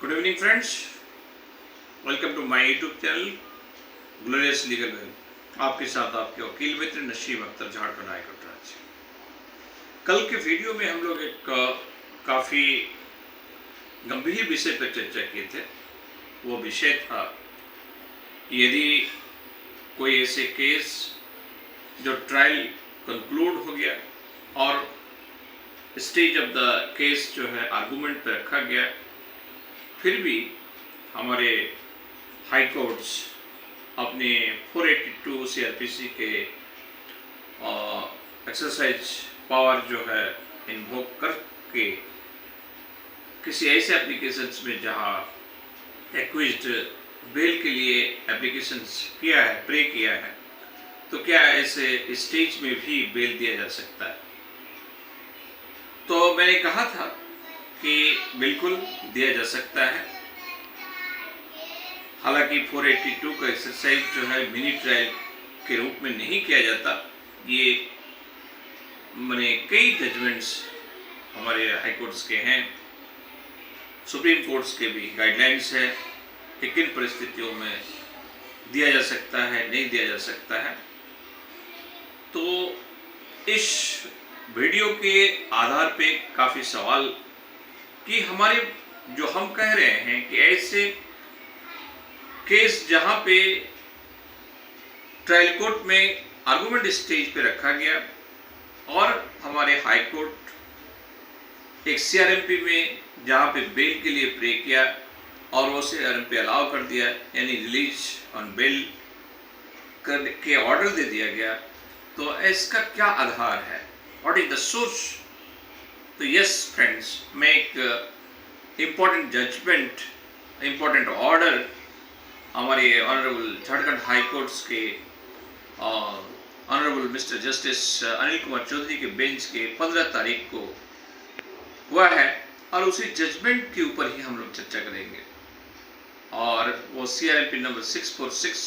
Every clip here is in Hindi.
Good evening friends, welcome to my YouTube channel glorious legal well. आपके साथ आपके वकील मित्र नसीम अख्तर, झारखंड हाईकोर्ट राज्य। कल के वीडियो में हम लोग एक काफ़ी गंभीर विषय पर चर्चा किए थे। वो विषय था कि यदि कोई ऐसे केस जो ट्रायल कंक्लूड हो गया और स्टेज ऑफ द केस जो है आर्गूमेंट पे रखा गया, फिर भी हमारे हाई कोर्ट्स अपने 482 सीआरपीसी के एक्सरसाइज पावर जो है इन्वोक करके किसी ऐसे एप्लीकेशंस में जहां एक्विज्ड बेल के लिए एप्लीकेशंस किया है, प्रे किया है, तो क्या ऐसे स्टेज में भी बेल दिया जा सकता है? तो मैंने कहा था कि बिल्कुल दिया जा सकता है। हालांकि 482 का एक्सरसाइज जो है मिनी ट्रायल के रूप में नहीं किया जाता। ये मैंने कई जजमेंट्स हमारे हाई कोर्ट्स के हैं, सुप्रीम कोर्ट्स के भी गाइडलाइंस है कि किन परिस्थितियों में दिया जा सकता है, नहीं दिया जा सकता है। तो इस वीडियो के आधार पे काफ़ी सवाल कि हमारे जो हम कह रहे हैं कि ऐसे केस जहां पे ट्रायल कोर्ट में आर्गुमेंट स्टेज पे रखा गया और हमारे हाई कोर्ट एक सीआरएमपी में जहां पे बेल के लिए प्रे किया और वो सीआरएमपी अलाउ कर दिया, यानी रिलीज ऑन बेल के ऑर्डर दे दिया गया, तो इसका क्या आधार है? What is the source? तो यस फ्रेंड्स, मैं एक इम्पोर्टेंट जजमेंट, इम्पोर्टेंट ऑर्डर हमारे ऑनरेबल झारखंड हाई कोर्ट्स के honourable mister justice Anil Kumar Chaudhary के बेंच के 15 तारीख को हुआ है और उसी जजमेंट के ऊपर ही हम लोग चर्चा करेंगे। और वो सीआरएमपी नंबर 646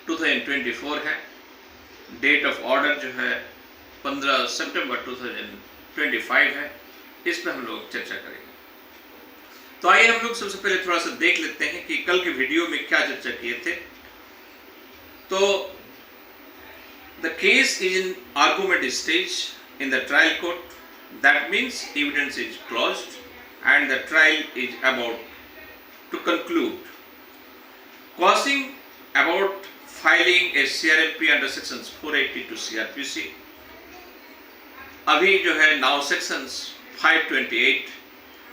2024 है। डेट ऑफ ऑर्डर जो है 15 सितंबर 2025 है। इस पर हम लोग चर्चा करेंगे। तो आइए हम लोग सबसे पहले थोड़ा सा देख लेते हैं कि कल के वीडियो में क्या चर्चा किए थे। तो the case is in argument stage in the trial court, that means evidence is closed and the trial is about to conclude. Question about filing a CRMP under sections 482 CrPC. अभी जो है now sections 528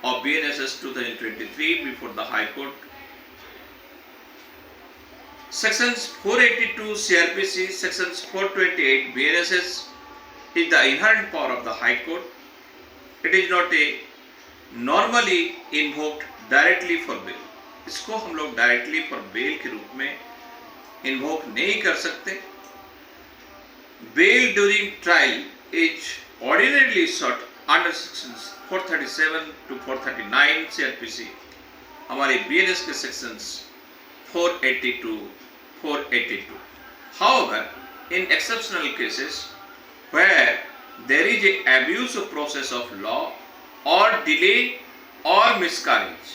of BNSS 2023 before the High Court. Sections 482 CRPC, Sections 428 BNSS is the inherent power of the High Court. It is not a normally invoked directly for bail. इसको हम लोग directly for bail के रूप में invoke नहीं कर सकते। Bail during trial is ordinarily sought under sections 437 to 439 CrPC, हमारे बीएनएस के sections 482, 482. However, in exceptional cases where there is a abuse of process of law or delay or miscarriage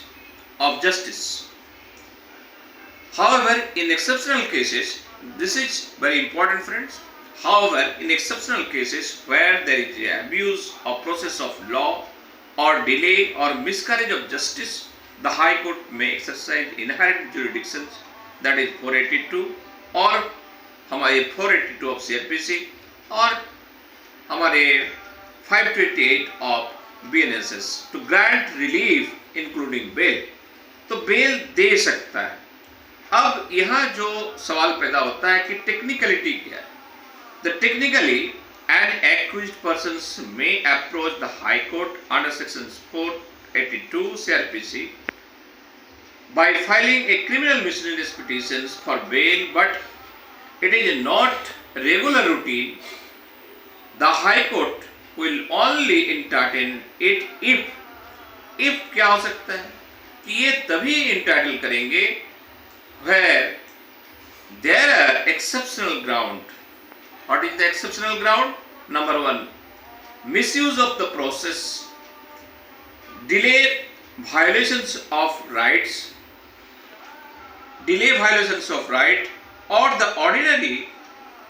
of justice. However, in exceptional cases, this is very important, friends. However, in exceptional cases where there is abuse of process of law or delay or miscarriage of justice, the High Court may exercise inherent jurisdictions, that is 482 और हमारे 482 of CRPC और हमारे 528 of BNSS to grant relief including bail. तो बेल दे सकता है। अब यहाँ जो सवाल पैदा होता है कि टेक्निकलिटी क्या है? Technically, an accused persons may approach the High Court under sections 482 CRPC by filing a criminal miscellaneous petitions for bail, but it is not regular routine. The High Court will only entertain it if क्या हो सकता है कि ये तभी entitle करेंगे where there are exceptional ground. What is the exceptional ground? Number one, misuse of the process, delay violations of rights, delay violations of right, or the ordinary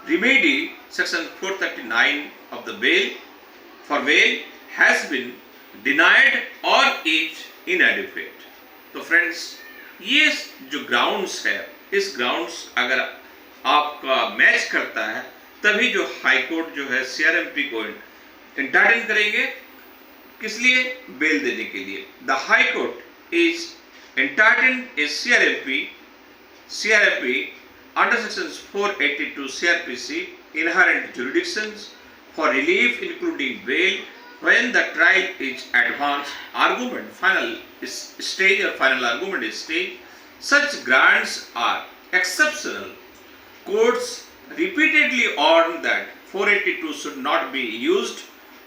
remedy section 439 of the bail for bail has been denied or is inadequate. तो फ्रेंड्स ये जो ग्राउंड्स है, इस ग्राउंड्स अगर आपका मैच करता है तभी जो हाई कोर्ट जो है सीआरएमपी को इंटरटेन करेंगे, किस लिए? बेल देने के लिए. The high court is entertain A CRMP under sections 482 CRPC inherent jurisdictions for relief including bail when the trial is advanced argument final stage or final argument stage. Such grants are exceptional. Courts repeatedly warn that 482 should not be used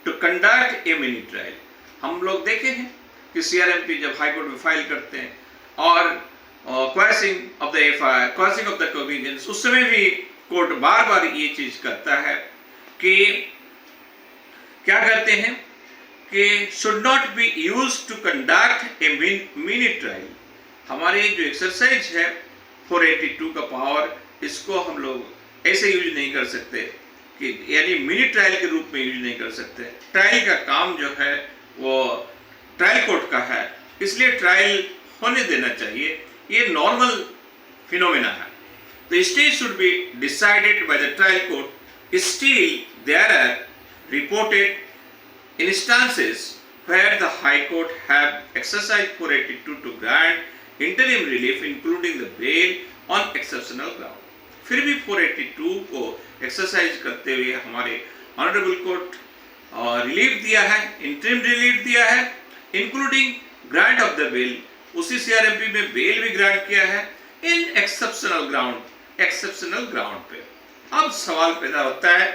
to conduct a mini trial. हम लोग देखे हैं कि CRMP जब हाई कोर्ट में फाइल करते हैं और questioning of the FIR, questioning of the cognizance, उस समय भी कोर्ट बार बार ये चीज करता है कि क्या कहते हैं कि should not be used to conduct a mini trial. हमारे जो एक्सरसाइज है 482 का पावर, इसको हम लोग ऐसे यूज नहीं कर सकते कि यानी मिनी ट्रायल के रूप में यूज नहीं कर सकते. ट्रायल का काम जो है वो ट्रायल कोर्ट का है, इसलिए ट्रायल होने देना चाहिए. ये नॉर्मल फिनोमेना है. The stage should be decided by the trial court. Still, there are reported instances where the High Court have exercised 482 to grant interim relief, including the bail on exceptional ground. फिर भी 482 को एक्सरसाइज करते हुए हमारे ऑनरेबल कोर्ट रिलीफ दिया है, इंटरिम रिलीफ दिया है, including grant of the bail. उसी सीआरएमपी में बेल भी ग्रांट किया है इन एक्सेप्शनल ग्राउंड पे. अब सवाल पैदा होता है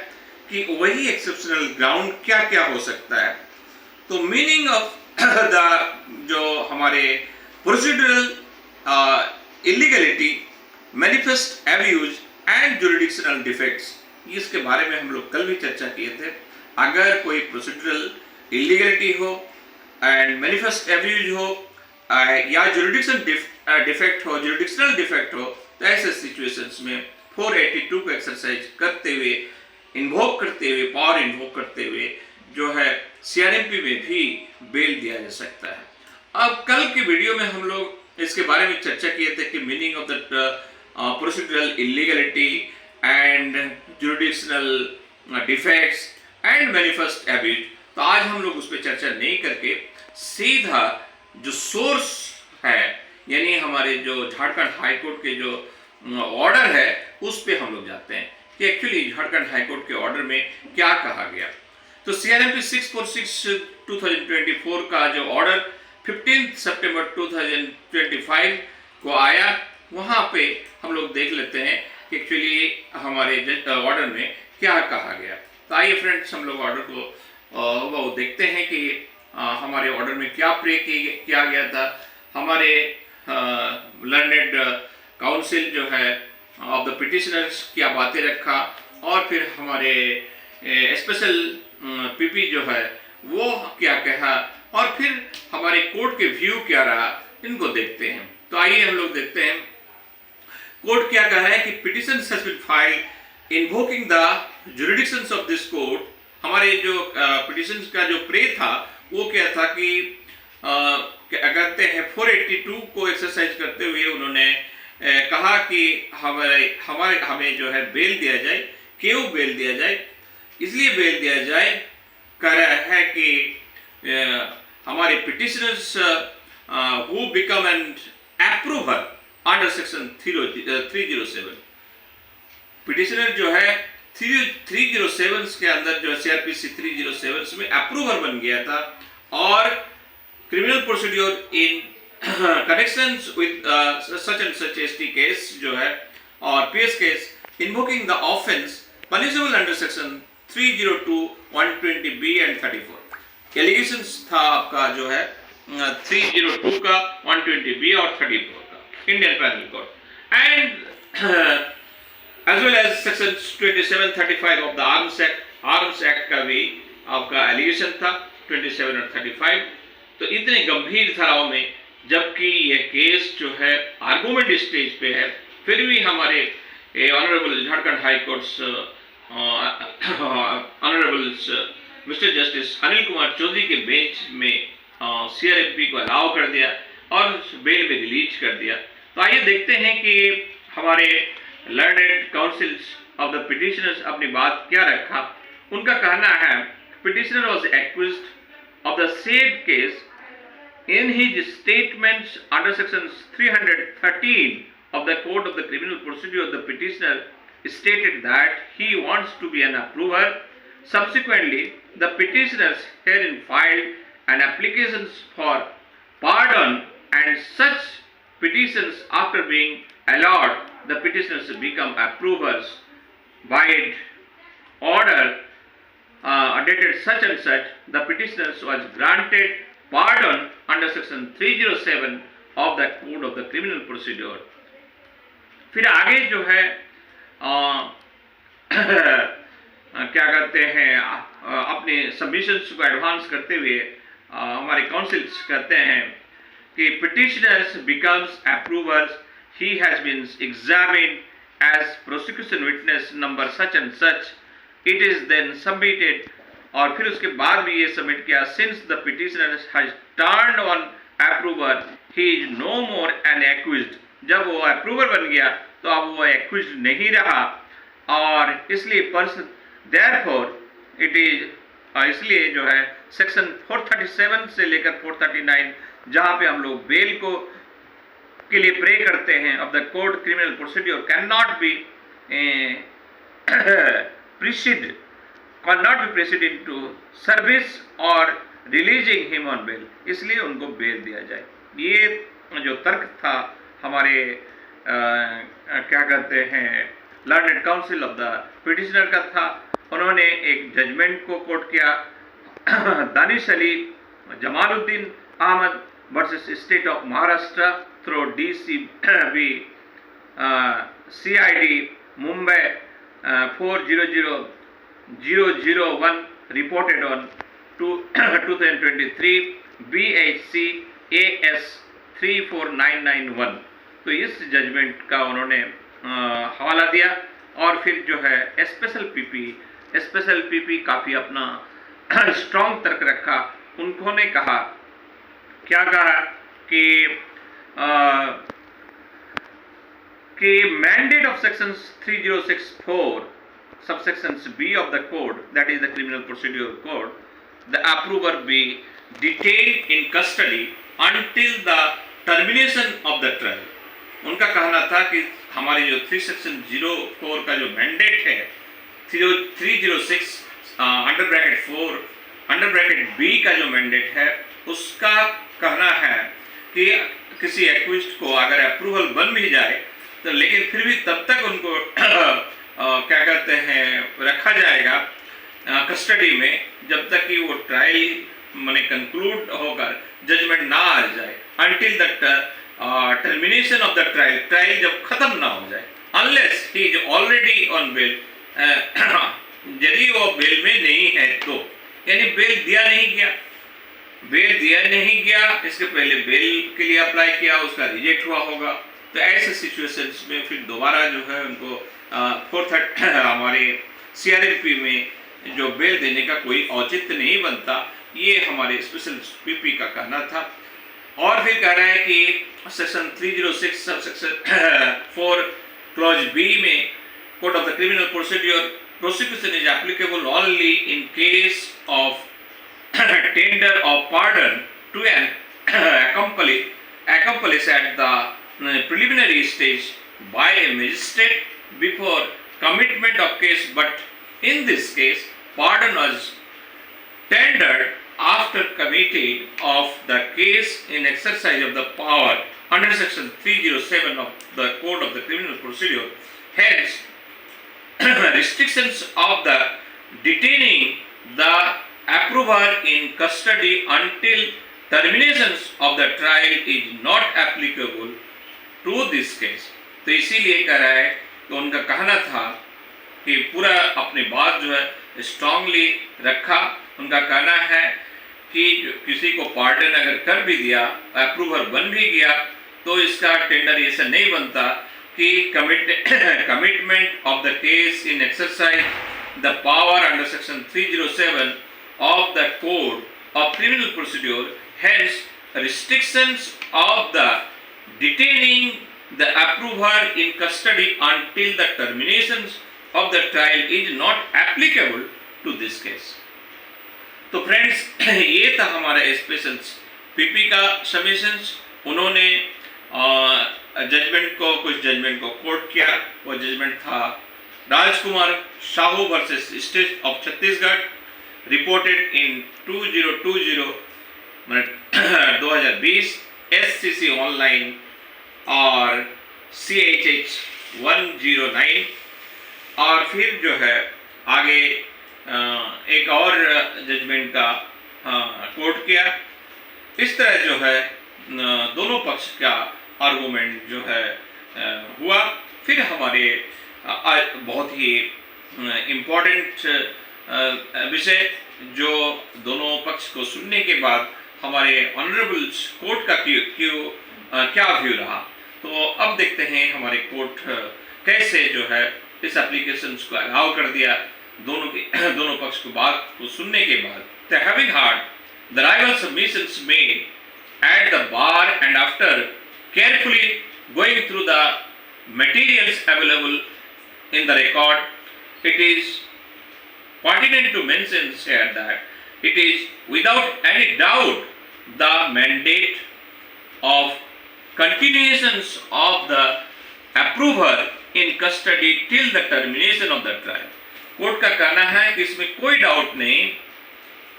कि वही एक्सेप्शनल ग्राउंड क्या क्या हो सकता है. तो मीनिंग ऑफ द जो हमारे procedural illegality, manifest abuse and jurisdictional defects, इसके बारे में हम लोग कल भी चर्चा किए थे. अगर कोई प्रोसीड्यूरल इलीगलिटी हो एंड मैनिफेस्ट एब्यूज हो या जुरिडिक्शनल डिफेक्ट हो, तो ऐसे सिचुएशंस में 482 को एक्सरसाइज करते हुए, इन्वोक करते हुए, पावर इन्वोक करते हुए जो है सीआरएमपी में भी बेल दिया जा सकता है. अब कल के वीडियो में हम लोग इसके बारे में चर्चा किए थे कि meaning of the procedural illegality and jurisdictional defects and manifest abuse. तो आज हम लोग उस पर चर्चा नहीं करके सीधा जो सोर्स है, यानी हमारे जो झारखंड हाई कोर्ट के जो ऑर्डर है उस पे हम लोग जाते हैं कि एक्चुअली झारखंड हाई कोर्ट के ऑर्डर में क्या कहा गया. तो सीआरएमपी 646/2024 का जो ऑर्डर 15 सितंबर 2025 को आया, वहां पे हम लोग देख लेते हैं कि एक्चुअली हमारे ऑर्डर में क्या कहा गया. तो आइए फ्रेंड्स, हम लोग ऑर्डर को वो देखते हैं कि हमारे ऑर्डर में क्या प्रे किया गया था. हमारे लर्नेड काउंसिल जो है ऑफ द पिटिशनर्स क्या बातें रखा, और फिर हमारे स्पेशल पीपी जो है वो क्या कहा, और फिर हमारे कोर्ट के व्यू क्या रहा, इनको देखते हैं. तो आइए हम लोग देखते हैं कोर्ट क्या कहा है कि petition has been filed invoking the jurisdictions of this court. हमारे जो पिटिशंस का जो प्रे था वो क्या था कि क्या कहते हैं 482 को एक्सरसाइज करते हुए उन्होंने कहा कि हमें जो है बेल दिया जाए. क्यों बेल दिया जाए? इसलिए बेल दिया जाए कह रहा है कि हमारे petitioners who become an approver under section 307, petitioner जो है 307 के अंदर जो सीआरपीसी 307 में अप्रूवर बन गया था, और criminal procedure in connections with such and such ST case जो है और PS case invoking the offence punishable under section 302, 120B and 34. Allegations था आपका जो है 302 का, 120B और 34 का Indian penal code, and as well as section 2735 of the Arms Act का भी आपका एलिगेशन था 27 और 35. तो इतने गंभीर धाराओं में, जबकि यह केस जो है आर्गूमेंट स्टेज पे है, फिर भी हमारे honourable Jharkhand high courts honourable mister justice Anil Kumar Chaudhary के बेंच में सीआरएमपी को अलाउ कर दिया और बेल में रिलीज कर दिया। तो आइए देखते हैं कि हमारे learned councils of the petitioners अपनी बात क्या रखा। उनका कहना है, petitioner was accused of the same case in his statements under section 313 of the Code of the Criminal Procedure. The petitioner stated that he wants to be an approver. Subsequently, the petitioners herein filed an application for pardon, and such petitions, after being allowed, the petitioners become approvers by order dated such and such. The petitioners was granted pardon under section 307 of the Code of the Criminal Procedure. फिर आगे जो है क्या करते हैं, अपने सबमिशंस को एडवांस करते हुए हमारे काउंसिल्स कहते हैं कि petitioners becomes approvers, he has been examined as prosecution witness number such and such, it is then submitted, और फिर उसके बाद भी ये सबमिट किया, since the petitioner has turned on approver he is no more an accused. जब वो अप्रूवर बन गया तो अब वो एक्यूज्ड नहीं रहा, और इसलिए पर्सन देयरफॉर इट इज, इसलिए जो है सेक्शन 437 से लेकर 439 जहाँ पे हम लोग बेल को के लिए प्रे करते हैं of the code criminal procedure can not be preceded cannot be preceded to service or releasing him on bail, इसलिए उनको बेल दिया जाए। ये जो तर्क था हमारे क्या कहते हैं learned counsel of the petitioner का था। उन्होंने एक जजमेंट को कोट किया, Danish Ali Jamaluddin Ahmed versus state of Maharashtra through DCB CID Mumbai 400001 reported on 2023 BHC AS 34991। तो इस जजमेंट का उन्होंने हवाला दिया, और फिर जो है स्पेशल पीपी काफ़ी अपना स्ट्रॉन्ग तर्क रखा। उन्होंने कहा, क्या कहा कि mandate of sections 3064 subsections B of the code, that is the criminal procedure code, the approver be detained in custody until the termination of the trial। उनका कहना था कि हमारी जो 3 section 04 का जो मैंडेट है, 306 under bracket 4 under bracket B का जो मैंडेट है, उसका कहना है कि किसी एक्यूज्ड को अगर अप्रूवल बन भी जाए तो लेकिन फिर भी तब तक उनको क्या कहते हैं रखा जाएगा कस्टडी में, जब तक कि वो ट्रायल माने कंक्लूड होकर जजमेंट ना आ जाए, until the termination of the trial जब खत्म ना हो जाए, unless he is already on bail, यदि वो बेल में नहीं है तो, यानी बेल दिया नहीं गया, इसके पहले बेल के लिए अप्लाई किया, उसका रिजेक्ट हुआ होगा, तो ऐसे सिचुएशंस में फिर दोबारा जो है उनको हमारे CRMP में जो बेल देने का कोई औचित्य नहीं बनता। ये हमारे स्पेशल पीपी का कहना था। और फिर कह रहा है कि सेक्शन 306 सबसेक्शन 4 क्लॉज B में code of the criminal procedure prosecution is applicable only in case of tender of pardon to an accomplice at the preliminary stage by a magistrate before commitment of case, but in this case pardon was tendered after committee of the case in exercise of the power under section 307 of the Code of the Criminal Procedure. Hence, restrictions of the detaining the approver in custody until terminations of the trial is not applicable to this case। तो इसीलिए कह रहा है कि उनका कहना था कि पूरा अपनी बात जो है स्ट्रांगली रखा। उनका कहना है कि किसी को पार्डन अगर कर भी दिया, अप्रूवर बन भी गया, तो इसका टेंडर ऐसा नहीं बनता कि commitment of the case in exercise the power under section 307 of the code of criminal procedure, hence restrictions of the detaining the approver in custody until the termination of the trial is not applicable to this case. तो फ्रेंड्स, ये था हमारा स्पेशल पीपी का सबमिशंस। उन्होंने कुछ जजमेंट को कोट किया। वो जजमेंट था Rajkumar Sahu versus state of Chhattisgarh, reported in 2020 SCC online और CHH 109। और फिर जो है आगे एक और जजमेंट का कोट किया। इस तरह जो है दोनों पक्ष का आर्गुमेंट जो है हुआ। फिर हमारे बहुत ही इम्पोर्टेंट विषय जो दोनों पक्ष को सुनने के बाद हमारे ऑनरेबल कोर्ट का क्या व्यू रहा। तो अब देखते हैं हमारे कोर्ट कैसे जो है इस एप्लीकेशन को अलाउ कर दिया दोनों पक्ष को बात को सुनने के बाद। The having heard the rival submissions made at the bar and after carefully going through the materials available in the record, it is pertinent to mention here that it is without any doubt the mandate of continuations of the approver in custody till the termination of the trial. Court का कहना है कि इसमें कोई डाउट नहीं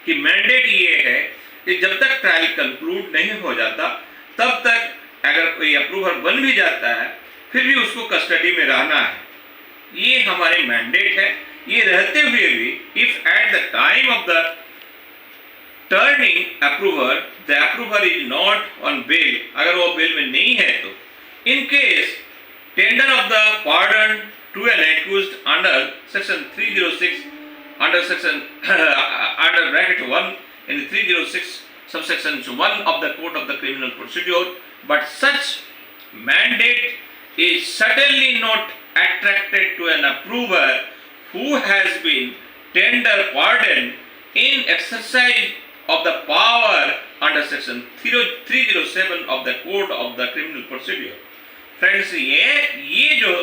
कि मैंडेट ये है कि जब तक ट्रायल कंक्लूड नहीं हो जाता तब तक अगर कोई अप्रूवर बन भी जाता है फिर भी उसको कस्टडी में रहना है। ये हमारे मैंडेट है। ये रहते हुए भी if at the time of the turning approver the approver is not on bail, अगर वो बेल में नहीं है तो in case tender of the pardon to an accused under section 306 under bracket 1 in 306 subsections 1 of the Code of the Criminal Procedure, but such mandate is certainly not attracted to an approver who has been tender pardon in exercise of the power under section 307 of the Code of the Criminal Procedure. Friends, ये जो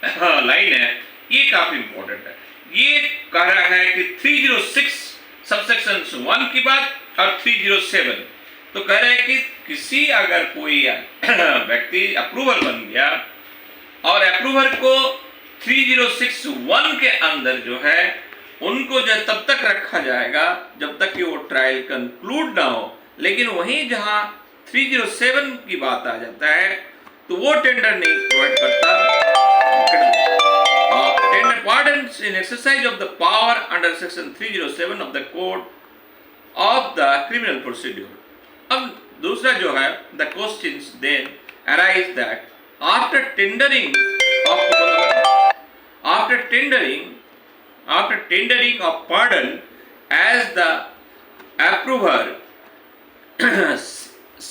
लाइन है ये काफी इंपॉर्टेंट है। ये कह रहा है कि 306 सबसेक्शन 1 की बात और 307 तो कह रहा है कि किसी अगर कोई व्यक्ति अप्रूवर बन गया और अप्रूवर को 306(1) के अंदर जो है उनको जो तब तक रखा जाएगा जब तक कि वो ट्रायल कंक्लूड ना हो। लेकिन वहीं जहां 307 की बात आ जाता है तो वो टेंडर नहीं प्रोवाइड करता। Tender pardons in exercise of the power under section 307 of the Code of the Criminal Procedure. अब दूसरा जो है the questions then arise that after tendering of pardon as the approver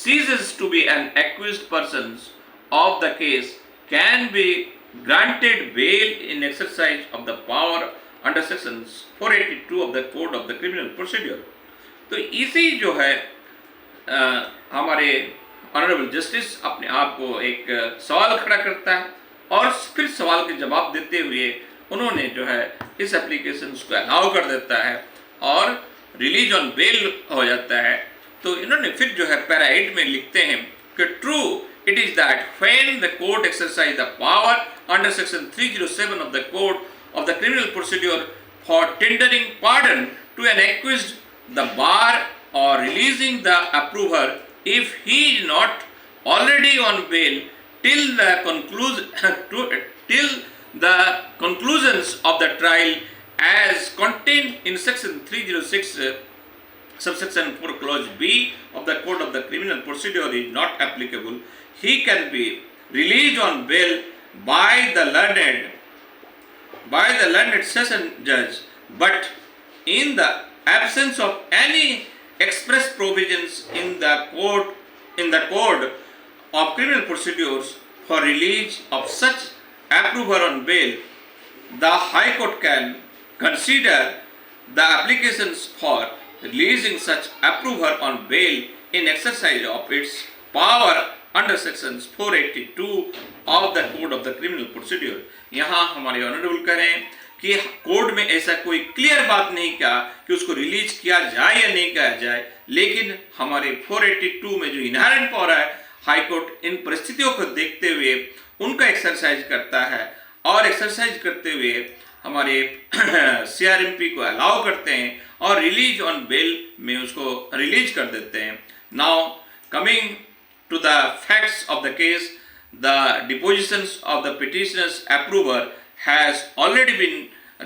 ceases to be an accused person of the case can be granted bail in exercise of the power under sections 482 of the Code of the Criminal Procedure. तो इसी जो है हमारे ऑनरेबल जस्टिस अपने आप को एक सवाल खड़ा करता है और फिर सवाल के जवाब देते हुए उन्होंने जो है इस एप्लीकेशन को अलाउ कर देता है और रिलीज ऑन बेल हो जाता है। तो इन्होंने फिर जो है पैरा 8 में लिखते हैं कि true it is that when the court exercise the power under section 307 of the Code of the Criminal Procedure for tendering pardon to an accused, the bar or releasing the approver if he is not already on bail till the conclusions of the trial as contained in section 306 subsection 4 clause B of the Code of the Criminal Procedure is not applicable, he can be released on bail by the learned session judge, but in the absence of any express provisions in the code of criminal procedures for release of such approver on bail, the High Court can consider the applications for releasing such approver on bail in exercise of its power under sections 482 of the Code of the Criminal Procedure. यहाँ हमारे ऑनरेबल कह रहे हैं कि कोड में ऐसा कोई क्लियर बात नहीं कहा कि उसको रिलीज किया जाए या नहीं किया जाए, लेकिन हमारे 482 में जो इनहेरेंट पावर है, हाई कोर्ट इन परिस्थितियों को देखते हुए उनका एक्सरसाइज करता है और एक्सरसाइज करते हुए हमारे सीआरएमपी को अलाउ करते हैं और रिलीज ऑन बेल में उसको रिलीज कर देते हैं. Now coming to the facts of the case, the depositions of the petitioners approver has already been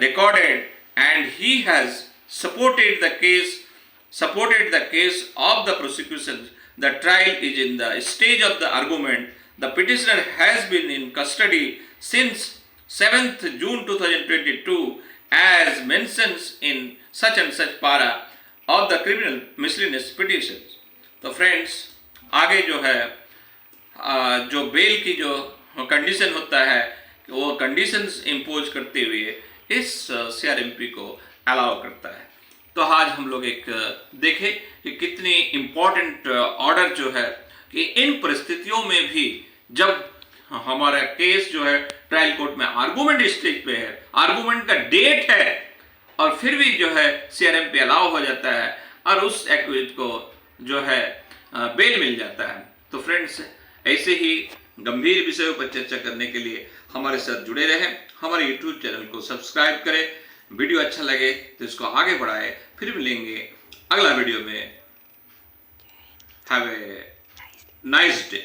recorded and he has supported the case of the prosecution. The trial is in the stage of the argument. The petitioner has been in custody since 7th June 2022 as mentions in such and such para of the criminal miscellaneous petitions. तो फ्रेंड्स, आगे जो है जो बेल की जो कंडीशन होता है वो कंडीशंस इम्पोज करते हुए इस सीआरएमपी को अलाउ करता है. तो आज हम लोग एक देखें कि कितनी इम्पोर्टेंट ऑर्डर जो है कि इन परिस्थितियों में भी जब हमारा केस जो है ट्रायल कोर्ट में आर्गूमेंट स्टेज पे है, आर्गूमेंट का डेट है और फिर भी जो है सीआरएमपी अलाउ हो जाता है और उस एक्यूज को जो है बेल मिल जाता है. तो फ्रेंड्स, ऐसे ही गंभीर विषयों पर चर्चा करने के लिए हमारे साथ जुड़े रहें. हमारे YouTube चैनल को सब्सक्राइब करें. वीडियो अच्छा लगे तो इसको आगे बढ़ाएं. फिर मिलेंगे अगला वीडियो में. Have a nice day.